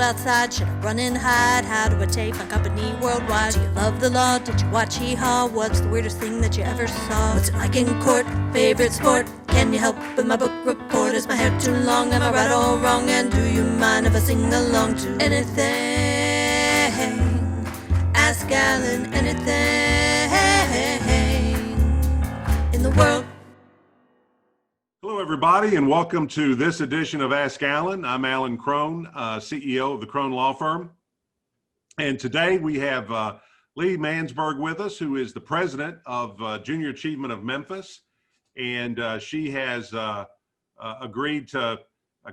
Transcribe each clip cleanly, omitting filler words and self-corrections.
outside? Should I run and hide? How do I take my company worldwide? Do you love the law? Did you watch Hee-Haw? What's the weirdest thing that you ever saw? What's it like in court? Favorite sport? Can you help with my book report? Is my hair too long? Am I right or wrong? And do you mind if I sing along to anything? Ask Alan anything in the world. Hello, everybody, and welcome to this edition of Ask Alan. I'm Alan Crone, CEO of the Crone Law Firm. And today we have Leigh Mansberg with us, who is the president of Junior Achievement of Memphis. And she has agreed to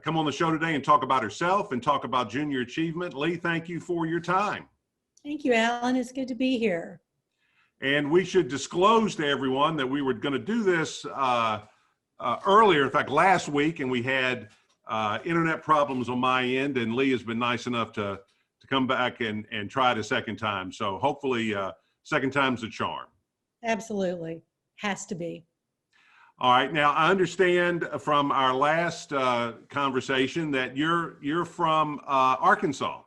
come on the show today and talk about herself and talk about Junior Achievement. Leigh, thank you for your time. Thank you, Alan. It's good to be here. And we should disclose to everyone that we were going to do this earlier, in fact, last week, and we had internet problems on my end, and Leigh has been nice enough to come back and try it a second time. So hopefully second time's a charm. Absolutely. Has to be. All right. Now, I understand from our last conversation that you're from Arkansas.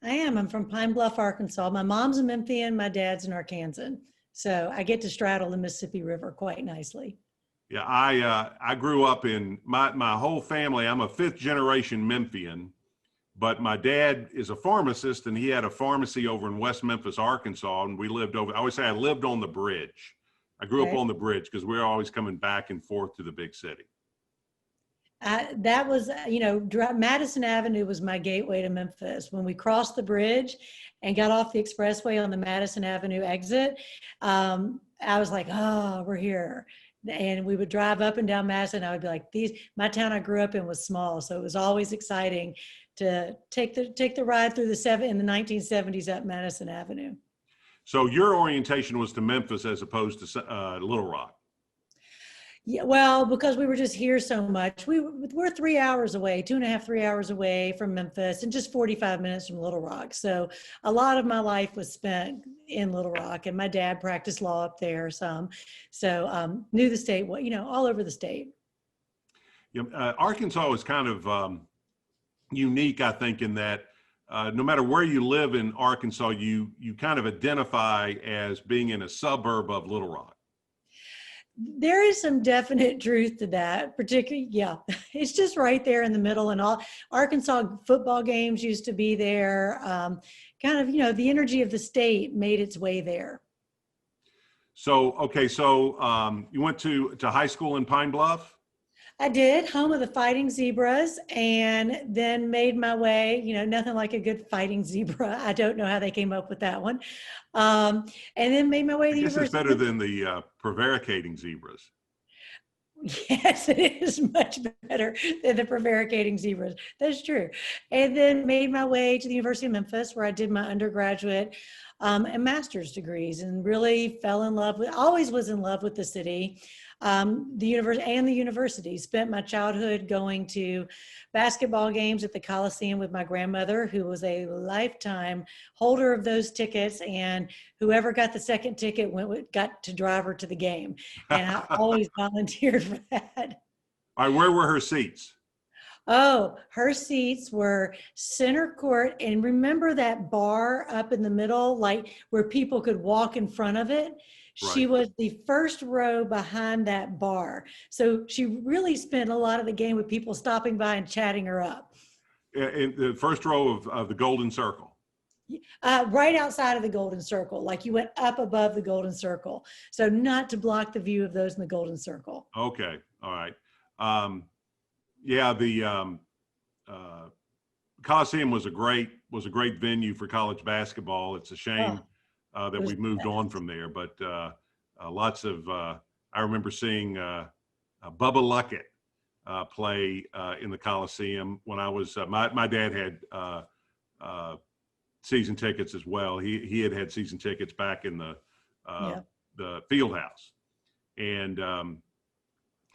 I am. I'm from Pine Bluff, Arkansas. My mom's a Memphian, my dad's an Arkansan. So I get to straddle the Mississippi River quite nicely. Yeah, I grew up in my whole family. I'm a fifth generation Memphian, but my dad is a pharmacist, and he had a pharmacy over in West Memphis, Arkansas, and we lived over. I always say I lived on the bridge. I grew up on the bridge because we were always coming back and forth to the big city. That was, Madison Avenue was my gateway to Memphis. When we crossed the bridge and got off the expressway on the Madison Avenue exit, I was like, oh, we're here. And we would drive up and down Madison. I would be like, my town I grew up in was small. So it was always exciting to take the ride through in the 1970s up Madison Avenue. So your orientation was to Memphis as opposed to Little Rock. Yeah, well, because we were just here so much. We're 3 hours away, 2.5, 3 hours away from Memphis, and just 45 minutes from Little Rock. So a lot of my life was spent in Little Rock, and my dad practiced law up there some. So knew the state, all over the state. Yeah, Arkansas is kind of unique, I think, in that no matter where you live in Arkansas, you kind of identify as being in a suburb of Little Rock. There is some definite truth to that, particularly, yeah, it's just right there in the middle, and all Arkansas football games used to be there. Kind of, the energy of the state made its way there. So, okay, so you went to high school in Pine Bluff? I did, home of the Fighting Zebras, and then made my way, nothing like a good fighting zebra. I don't know how they came up with that one. And then made my way to the university. This is better than the prevaricating zebras. Yes, it is much better than the prevaricating zebras. That's true. And then made my way to the University of Memphis, where I did my undergraduate and master's degrees, and really fell in love with, always was in love with the city. The university. Spent my childhood going to basketball games at the Coliseum with my grandmother, who was a lifetime holder of those tickets, and whoever got the second ticket got to drive her to the game. And I always volunteered for that. All right, where were her seats? Oh, her seats were center court. And remember that bar up in the middle, like where people could walk in front of it? Right. She was the first row behind that bar. So she really spent a lot of the game with people stopping by and chatting her up. In the first row of the Golden Circle? Right outside of the Golden Circle, like you went up above the Golden Circle. So not to block the view of those in the Golden Circle. Okay, all right. Yeah, the Coliseum was a great venue for college basketball. It's a shame that we moved on from there, but lots of I remember seeing Bubba Luckett play in the Coliseum when I was my dad had season tickets as well. He had season tickets back in the field house, and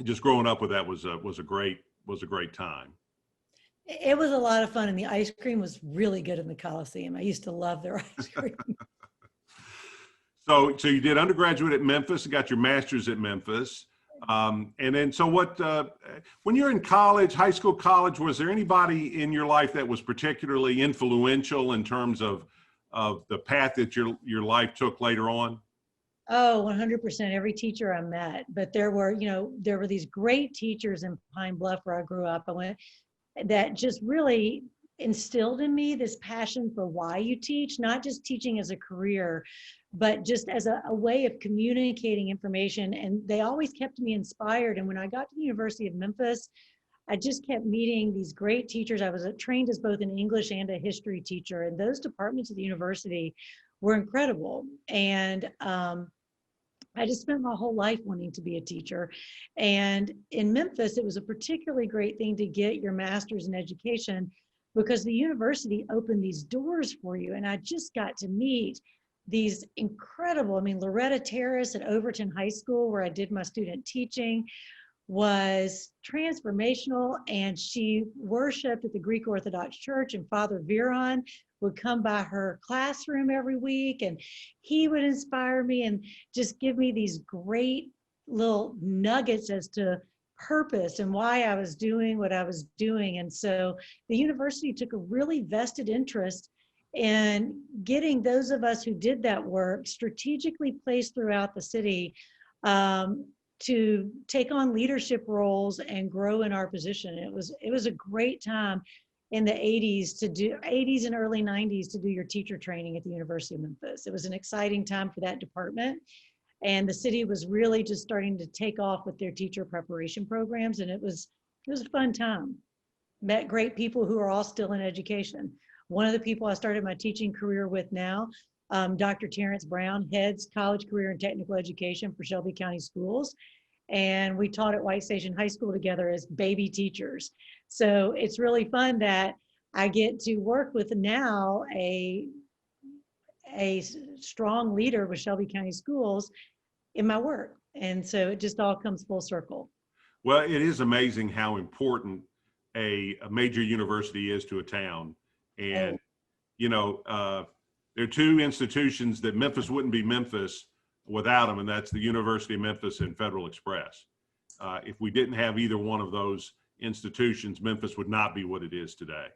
just growing up with that was a great time. It was a lot of fun, and the ice cream was really good in the Coliseum. I used to love their ice cream. So you did undergraduate at Memphis, got your master's at Memphis. And then, so what, when you're in college, high school, college, was there anybody in your life that was particularly influential in terms of the path that your life took later on? Oh, 100%. Every teacher I met, but there were, there were these great teachers in Pine Bluff where I grew up. That just really instilled in me this passion for why you teach, not just teaching as a career, but just as a way of communicating information. And they always kept me inspired. And when I got to the University of Memphis, I just kept meeting these great teachers. I was trained as both an English and a history teacher, and those departments at the university were incredible. And I just spent my whole life wanting to be a teacher. And in Memphis, it was a particularly great thing to get your master's in education because the university opened these doors for you. And I just got to meet these incredible, Loretta Terrace at Overton High School, where I did my student teaching, was transformational. And she worshiped at the Greek Orthodox Church, and Father Viron would come by her classroom every week, and he would inspire me and just give me these great little nuggets as to purpose and why I was doing what I was doing. And so the university took a really vested interest in getting those of us who did that work strategically placed throughout the city to take on leadership roles and grow in our position. It was a great time in the 80s and early 90s to do your teacher training at the University of Memphis. It was an exciting time for that department. And the city was really just starting to take off with their teacher preparation programs. And it was a fun time. Met great people who are all still in education. One of the people I started my teaching career with now, Dr. Terrence Brown, heads college career and technical education for Shelby County Schools. And we taught at White Station High School together as baby teachers. So it's really fun that I get to work with now a strong leader with Shelby County Schools in my work. And so it just all comes full circle. Well, it is amazing how important a major university is to a town. And, there are two institutions that Memphis wouldn't be Memphis without them, and that's the University of Memphis and Federal Express. If we didn't have either one of those institutions, Memphis would not be what it is today.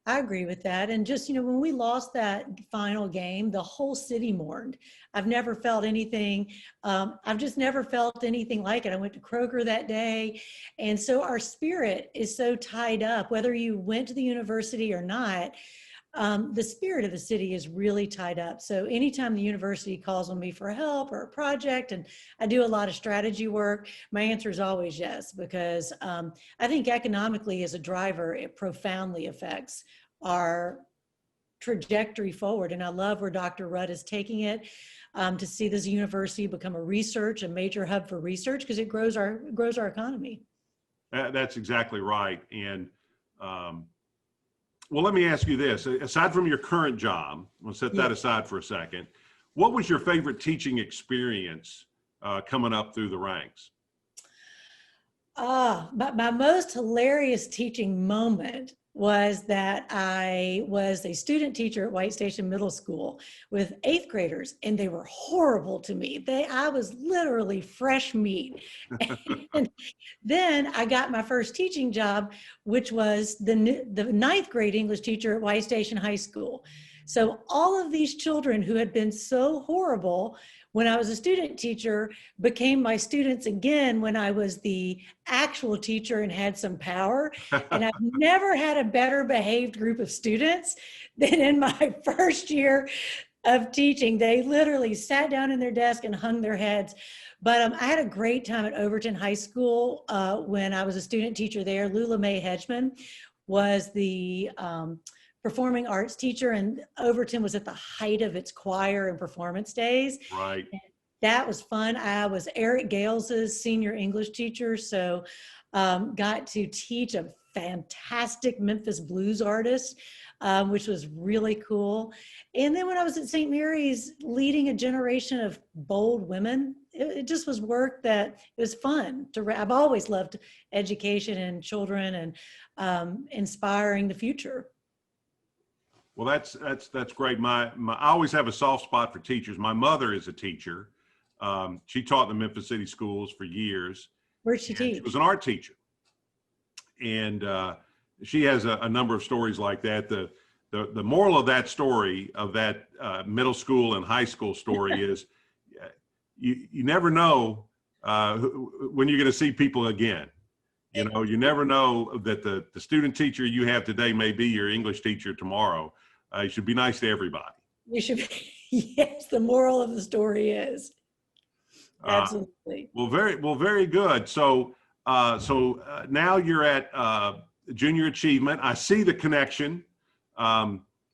I agree with that. And just, when we lost that final game, the whole city mourned. I've never felt anything. I've just never felt anything like it. I went to Kroger that day. And so our spirit is so tied up, whether you went to the university or not. The spirit of the city is really tied up. So anytime the university calls on me for help or a project, and I do a lot of strategy work, my answer is always yes, because I think economically as a driver, it profoundly affects our trajectory forward. And I love where Dr. Rudd is taking it to see this university become a major hub for research, because it grows our economy. That's exactly right. And well, let me ask you this. Aside from your current job, we'll set that aside for a second. What was your favorite teaching experience coming up through the ranks? My most hilarious teaching moment was that I was a student teacher at White Station Middle School with 8th graders, and they were horrible to me. I was literally fresh meat. And then I got my first teaching job, which was the 9th grade English teacher at White Station High School. So all of these children who had been so horrible when I was a student teacher became my students again when I was the actual teacher and had some power. And I've never had a better behaved group of students than in my first year of teaching. They literally sat down in their desk and hung their heads. But I had a great time at Overton High School when I was a student teacher there. Lula Mae Hedgeman was the performing arts teacher, and Overton was at the height of its choir and performance days. Right. And that was fun. I was Eric Gales's senior English teacher, so got to teach a fantastic Memphis blues artist, which was really cool. And then when I was at St. Mary's, leading a generation of bold women, it just was work that it was fun to. I've always loved education and children and inspiring the future. Well, that's great. I always have a soft spot for teachers. My mother is a teacher, She taught in the Memphis City schools for years. Where'd she And teach? she was an art teacher. And she has a number of stories like that. The moral of that story, of that middle school and high school story is you never know when you're going to see people again. You know, you never know that the student teacher you have today may be your English teacher tomorrow. You should be nice to everybody. You should be, yes, the moral of the story is. Absolutely. Well, very good. So now you're at Junior Achievement. I see the connection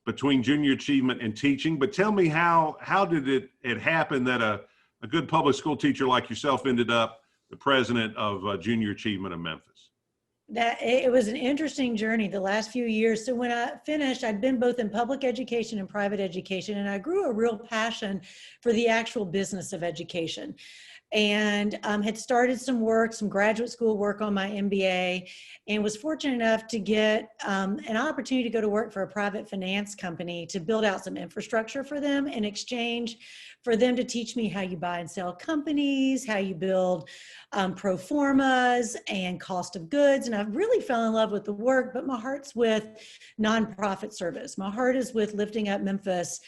between Junior Achievement and teaching, but tell me how did it happen that a good public school teacher like yourself ended up the president of Junior Achievement of Memphis? That it was an interesting journey the last few years. So when I finished, I'd been both in public education and private education, and I grew a real passion for the actual business of education, and had started some graduate school work on my MBA, and was fortunate enough to get an opportunity to go to work for a private finance company to build out some infrastructure for them in exchange for them to teach me how you buy and sell companies, how you build pro formas and cost of goods. And I really fell in love with the work, but my heart's with nonprofit service. My heart is with lifting up Memphis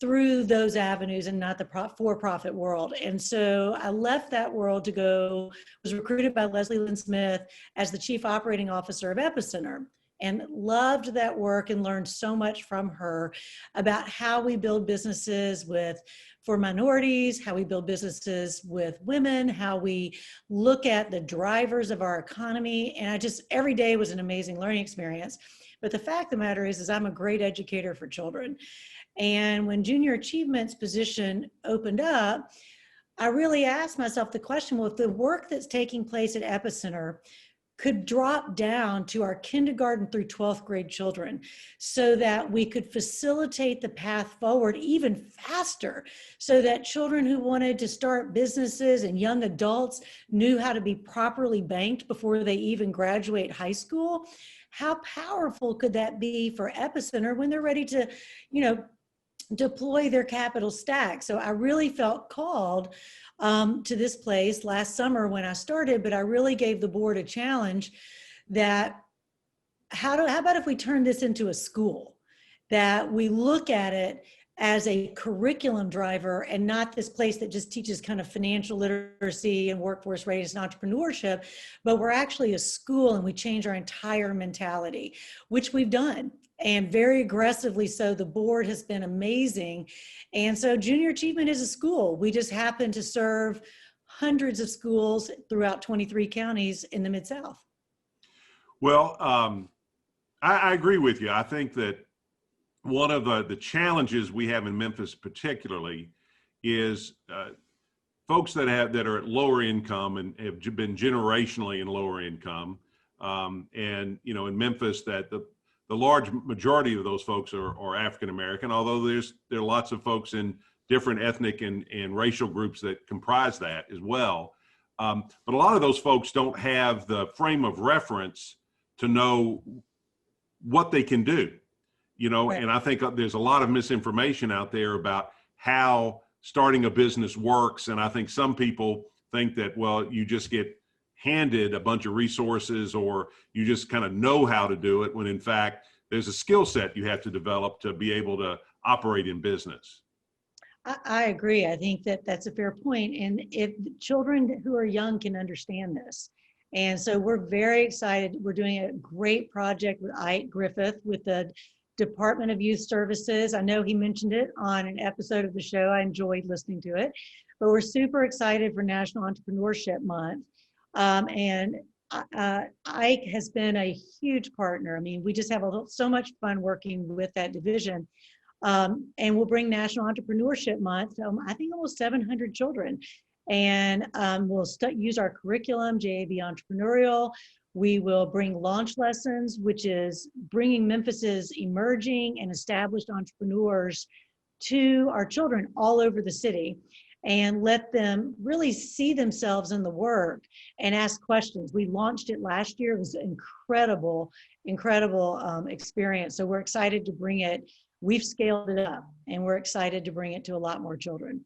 through those avenues and not the for-profit world. And so I left that world to go, was recruited by Leslie Lynn Smith as the Chief Operating Officer of Epicenter, and loved that work and learned so much from her about how we build businesses for minorities, how we build businesses with women, how we look at the drivers of our economy. And every day was an amazing learning experience. But the fact of the matter is I'm a great educator for children. And when Junior Achievement's position opened up, I really asked myself the question, well, if the work that's taking place at Epicenter could drop down to our kindergarten through 12th grade children so that we could facilitate the path forward even faster, so that children who wanted to start businesses and young adults knew how to be properly banked before they even graduate high school, how powerful could that be for Epicenter when they're ready to, deploy their capital stack? So I really felt called to this place last summer when I started, but I really gave the board a challenge that how about if we turn this into a school, that we look at it as a curriculum driver and not this place that just teaches kind of financial literacy and workforce readiness and entrepreneurship, but we're actually a school and we change our entire mentality, which we've done. And very aggressively so. The board has been amazing. And so Junior Achievement is a school. We just happen to serve hundreds of schools throughout 23 counties in the Mid-South. Well, I agree with you. I think that one of the challenges we have in Memphis particularly is folks that are at lower income and have been generationally in lower income. And, in Memphis, that the large majority of those folks are African-American, although there are lots of folks in different ethnic and racial groups that comprise that as well. But a lot of those folks don't have the frame of reference to know what they can do, right. And I think there's a lot of misinformation out there about how starting a business works. And I think some people think that, well, you just get handed a bunch of resources or you just kind of know how to do it, when in fact there's a skill set you have to develop to be able to operate in business. I agree. I think that's a fair point. And if children who are young can understand this. And so we're very excited. We're doing a great project with Ike Griffith with the Department of Youth Services. I know he mentioned it on an episode of the show. I enjoyed listening to it. But we're super excited for National Entrepreneurship Month. And Ike has been a huge partner. I mean, we just have so much fun working with that division. And we'll bring National Entrepreneurship Month to, I think, almost 700 children. And we'll use our curriculum, JAB Entrepreneurial. We will bring launch lessons, which is bringing Memphis's emerging and established entrepreneurs to our children all over the city, and let them really see themselves in the work and ask questions. We launched it last year. It was an incredible experience. So we're excited to bring it. We've scaled it up and we're excited to bring it to a lot more children.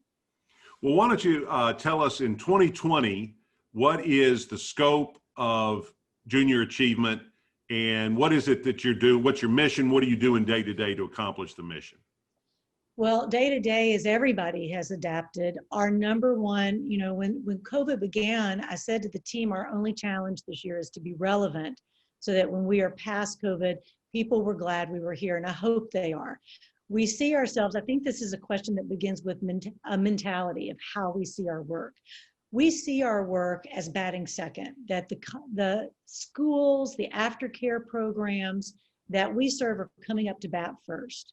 Well, why don't you tell us in 2020, what is the scope of junior achievement, and what is it that you're doing? What's your mission? What are you doing day to day to accomplish the mission? Well, day to day is everybody has adapted. Our number one, when COVID began, I said to the team, our only challenge this year is to be relevant so that when we are past COVID, people were glad we were here, and I hope they are. We see ourselves, I think this is a question that begins with a mentality of how we see our work. We see our work as batting second, that the schools, the aftercare programs that we serve are coming up to bat first.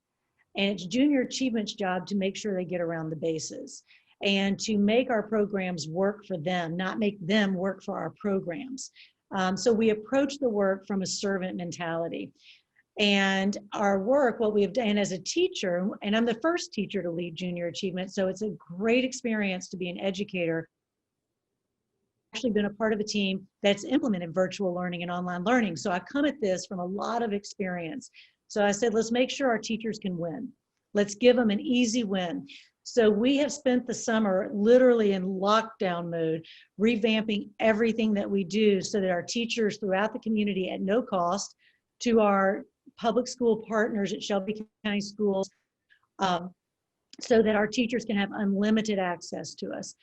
And it's junior achievement's job to make sure they get around the bases and to make our programs work for them, not make them work for our programs. So we approach the work from a servant mentality. And our work, what we have done as a teacher, and I'm the first teacher to lead junior achievement, so it's a great experience to be an educator. Actually been a part of a team that's implemented virtual learning and online learning. So I come at this from a lot of experience. So I said, let's make sure our teachers can win. Let's give them an easy win. So we have spent the summer literally in lockdown mode, revamping everything that we do so that our teachers throughout the community at no cost to our public school partners at Shelby County Schools, so that our teachers can have unlimited access to us.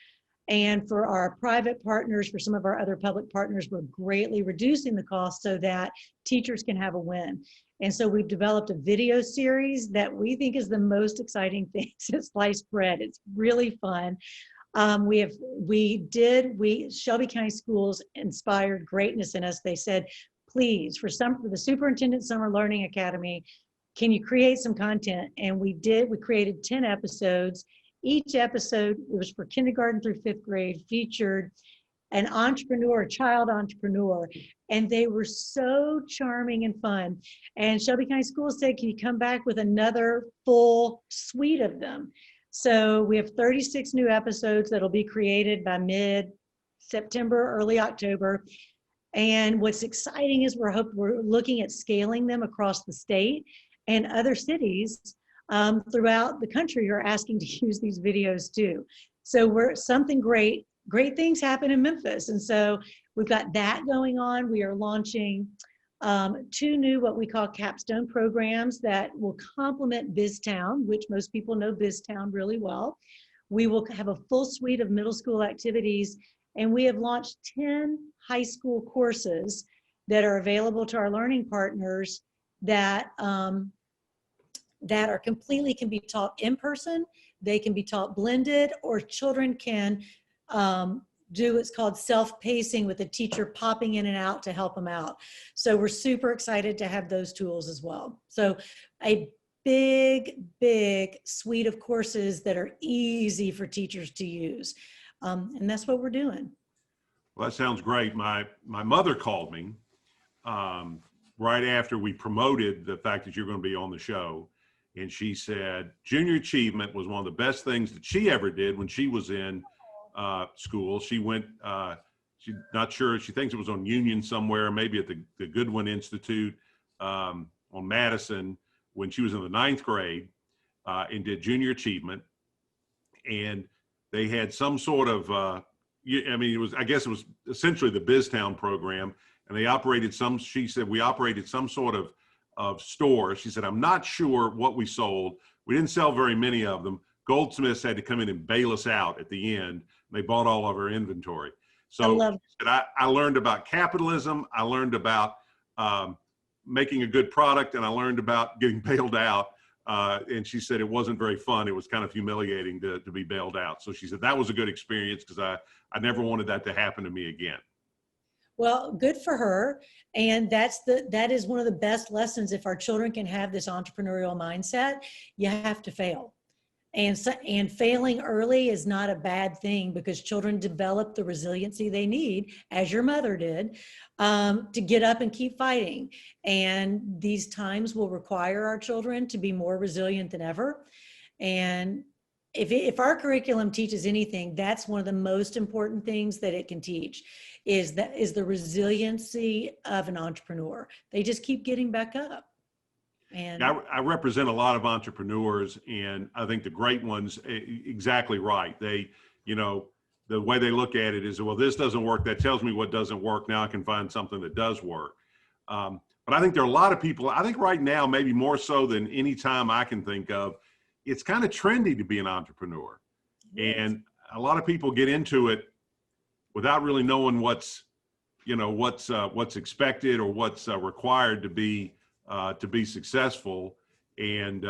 And for our private partners, for some of our other public partners, we're greatly reducing the cost so that teachers can have a win. And so we've developed a video series that we think is the most exciting thing since sliced bread. It's really fun. Shelby County Schools inspired greatness in us. They said, please, for the Superintendent Summer Learning Academy, can you create some content? And we did. We created 10 episodes. Each episode, it was for kindergarten through 5th grade, featured an entrepreneur, a child entrepreneur, and they were so charming and fun. And Shelby County Schools said, can you come back with another full suite of them? So we have 36 new episodes that'll be created by mid-September, early October. And what's exciting is we're looking at scaling them across the state, and other cities throughout the country are asking to use these videos too. So great things happen in Memphis. And so we've got that going on. We are launching 2 new, what we call capstone programs that will complement BizTown, which most people know BizTown really well. We will have a full suite of middle school activities, and we have launched 10 high school courses that are available to our learning partners that can be taught in person, they can be taught blended, or children can do what's called self-pacing with a teacher popping in and out to help them out. So we're super excited to have those tools as well. So a big suite of courses that are easy for teachers to use. And that's what we're doing. Well, that sounds great. My mother called me right after we promoted the fact that you're going to be on the show. And she said, junior achievement was one of the best things that she ever did when she was in school. She went, she's not sure, she thinks it was on Union somewhere, maybe at the Goodwin Institute on Madison, when she was in the 9th grade and did junior achievement. And they had some sort of, I guess it was essentially the BizTown program. And they operated she said, we operated some sort of store. She said, I'm not sure what we sold. We didn't sell very many of them. Goldsmiths had to come in and bail us out at the end. They bought all of our inventory. So I learned about capitalism. I learned about making a good product, and I learned about getting bailed out. And she said it wasn't very fun. It was kind of humiliating to be bailed out. So she said that was a good experience because I never wanted that to happen to me again. Well, good for her. And that is one of the best lessons. If our children can have this entrepreneurial mindset, you have to fail. And failing early is not a bad thing, because children develop the resiliency they need, as your mother did, to get up and keep fighting. And these times will require our children to be more resilient than ever. And if our curriculum teaches anything, that's one of the most important things that it can teach, is the resiliency of an entrepreneur. They just keep getting back up. And I represent a lot of entrepreneurs, and I think the great ones, exactly right. They you know, the way they look at it is, well, this doesn't work. That tells me what doesn't work. Now I can find something that does work. But I think there are a lot of people, I think right now, maybe more so than any time I can think of, it's kind of trendy to be an entrepreneur. And a lot of people get into it without really knowing what's expected or what's required to be successful. And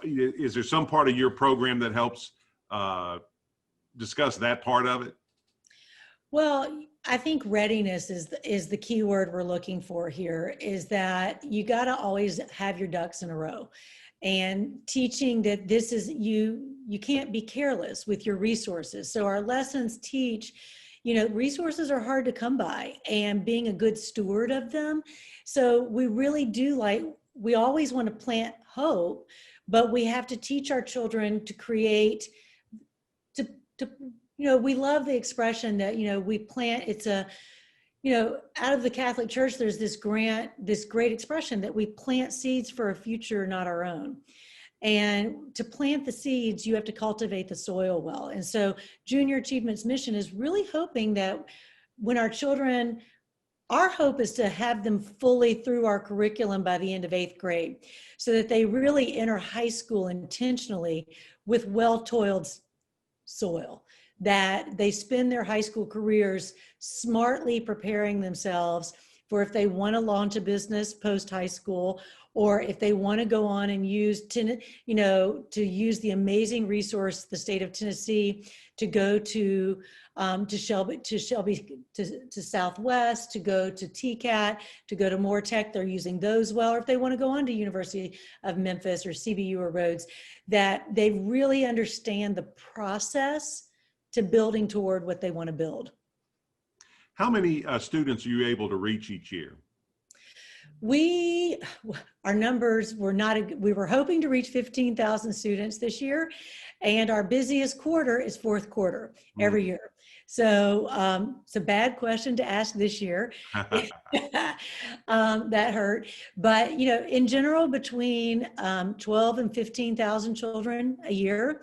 is there some part of your program that helps discuss that part of it? Well, I think readiness is the key word we're looking for here, is that you got to always have your ducks in a row, and teaching that this is, you can't be careless with your resources. So our lessons teach, resources are hard to come by, and being a good steward of them. So we really do, we always want to plant hope, but we have to teach our children to create, we love the expression that, we plant, it's a, out of the Catholic Church, there's this great expression that we plant seeds for a future not our own. And to plant the seeds, you have to cultivate the soil well. And so Junior Achievement's mission is really hoping that when our children, our hope is to have them fully through our curriculum by the end of 8th grade, so that they really enter high school intentionally with well-toiled soil, that they spend their high school careers smartly preparing themselves for if they want to launch a business post high school, or if they want to go on and use, to use the amazing resource, the state of Tennessee, to go to Shelby, to Southwest, to go to TCAT, to go to more tech. They're using those well, or if they want to go on to University of Memphis or CBU or Rhodes, that they really understand the process to building toward what they want to build. How many students are you able to reach each year? Our numbers were not, we were hoping to reach 15,000 students this year, and our busiest quarter is fourth quarter every year. So it's a bad question to ask this year. That hurt. But, in general, between 12 and 15,000 children a year.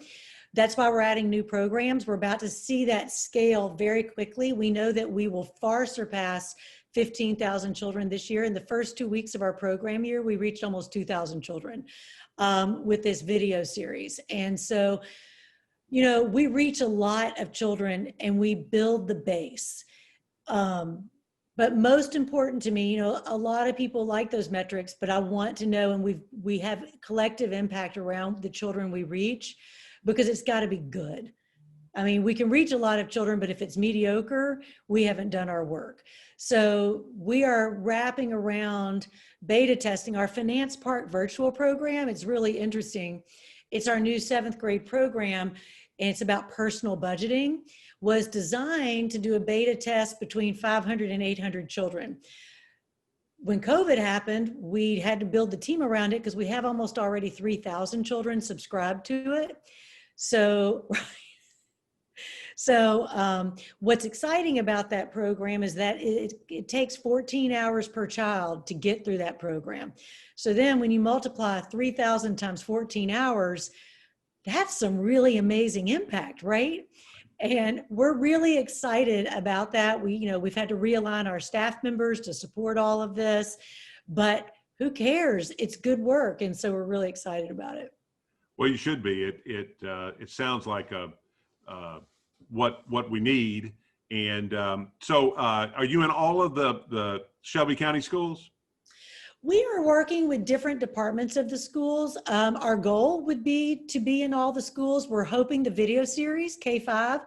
That's why we're adding new programs. We're about to see that scale very quickly. We know that we will far surpass 15,000 children this year. In the first 2 weeks of our program year, we reached almost 2,000 children with this video series. And so, we reach a lot of children and we build the base. But most important to me, a lot of people like those metrics, but I want to know, and we have collective impact around the children we reach, because it's got to be good. I mean, we can reach a lot of children, but if it's mediocre, we haven't done our work. So we are wrapping around beta testing our Finance Park virtual program. It's really interesting. It's our new 7th grade program, and it's about personal budgeting. Was designed to do a beta test between 500 and 800 children. When COVID happened, we had to build the team around it because we have almost already 3,000 children subscribed to it. So what's exciting about that program is that it takes 14 hours per child to get through that program. So then when you multiply 3,000 times 14 hours, that's some really amazing impact, right? And we're really excited about that. We've had to realign our staff members to support all of this, but who cares? It's good work. And so we're really excited about it. Well, you should be. It sounds like what we need. And so are you in all of the Shelby County schools? We are working with different departments of the schools. Our goal would be to be in all the schools. We're hoping the video series, K-5,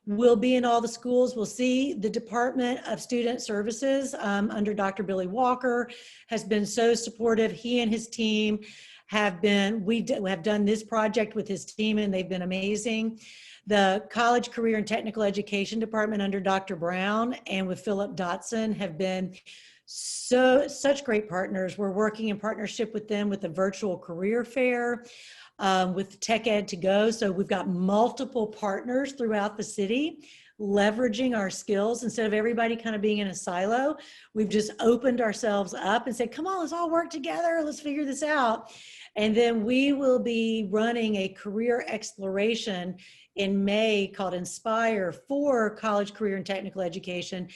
will be in all the schools. We'll see. The Department of Student Services under Dr. Billy Walker has been so supportive. He and his team have been, we have done this project with his team, and they've been amazing. The College, Career, and Technical Education Department under Dr. Brown and with Philip Dotson have been such great partners. We're working in partnership with them with the virtual career fair, with Tech Ed to Go. So we've got multiple partners throughout the city leveraging our skills. Instead of everybody kind of being in a silo, we've just opened ourselves up and said, come on, let's all work together. Let's figure this out. And then we will be running a career exploration in May called Inspire for college, career, and technical education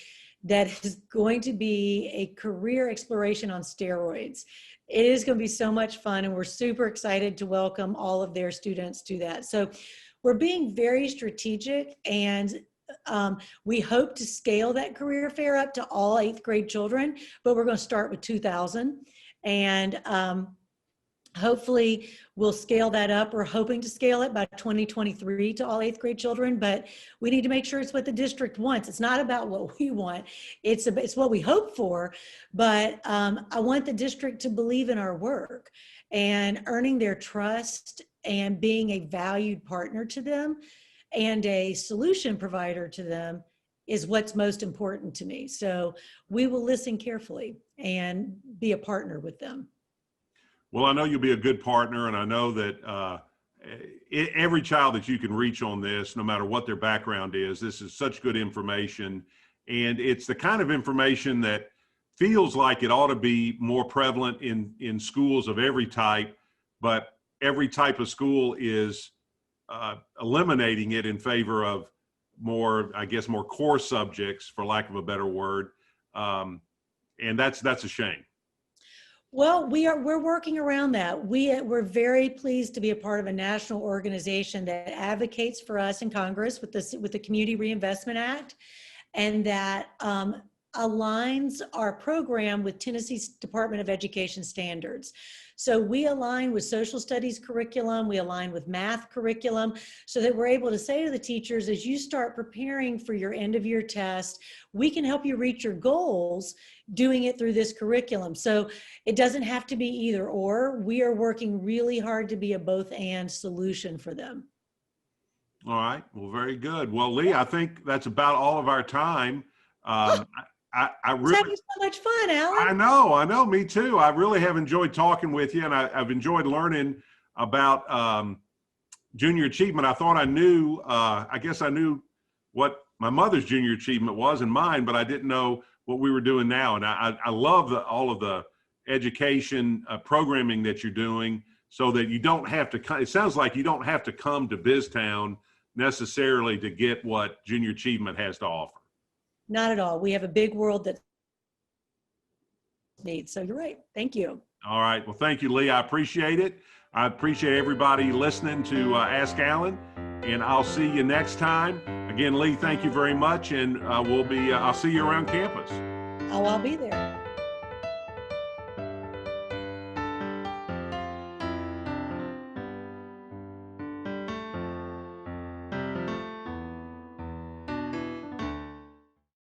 that is going to be a career exploration on steroids. It is going to be so much fun, and we're super excited to welcome all of their students to that. So we're being very strategic, and we hope to scale that career fair up to all 8th grade children, but we're going to start with 2,000. And hopefully we'll scale that up. We're hoping to scale it by 2023 to all 8th grade children, but we need to make sure it's what the district wants. It's not about what we want. It's what we hope for, but I want the district to believe in our work, and earning their trust and being a valued partner to them and a solution provider to them is what's most important to me. So we will listen carefully and be a partner with them. Well, I know you'll be a good partner, and I know that every child that you can reach on this, no matter what their background is, this is such good information. And it's the kind of information that feels like it ought to be more prevalent in schools of every type, but every type of school is eliminating it in favor of more, I guess, more core subjects, for lack of a better word. And that's a shame. Well, we're working around that. We're very pleased to be a part of a national organization that advocates for us in Congress with the Community Reinvestment Act, and that aligns our program with Tennessee's Department of Education standards. So we align with social studies curriculum, we align with math curriculum, so that we're able to say to the teachers, as you start preparing for your end of year test, we can help you reach your goals doing it through this curriculum. So it doesn't have to be either or. We are working really hard to be a both and solution for them. All right, well, very good. Well, Leigh, I think that's about all of our time. I really having so much fun, Alan. I know, me too. I really have enjoyed talking with you, and I've enjoyed learning about junior achievement. I thought I knew, I guess I knew what my mother's junior achievement was and mine, but I didn't know what we were doing now. And I love all of the education programming that you're doing, so that you don't have to, it sounds like you don't have to come to BizTown necessarily to get what junior achievement has to offer. Not at all. We have a big world that needs. So you're right. Thank you. All right. Well, thank you, Leigh. I appreciate it. I appreciate everybody listening to Ask Alan, and I'll see you next time. Again, Leigh, thank you very much, and I'll see you around campus. Oh, I'll be there.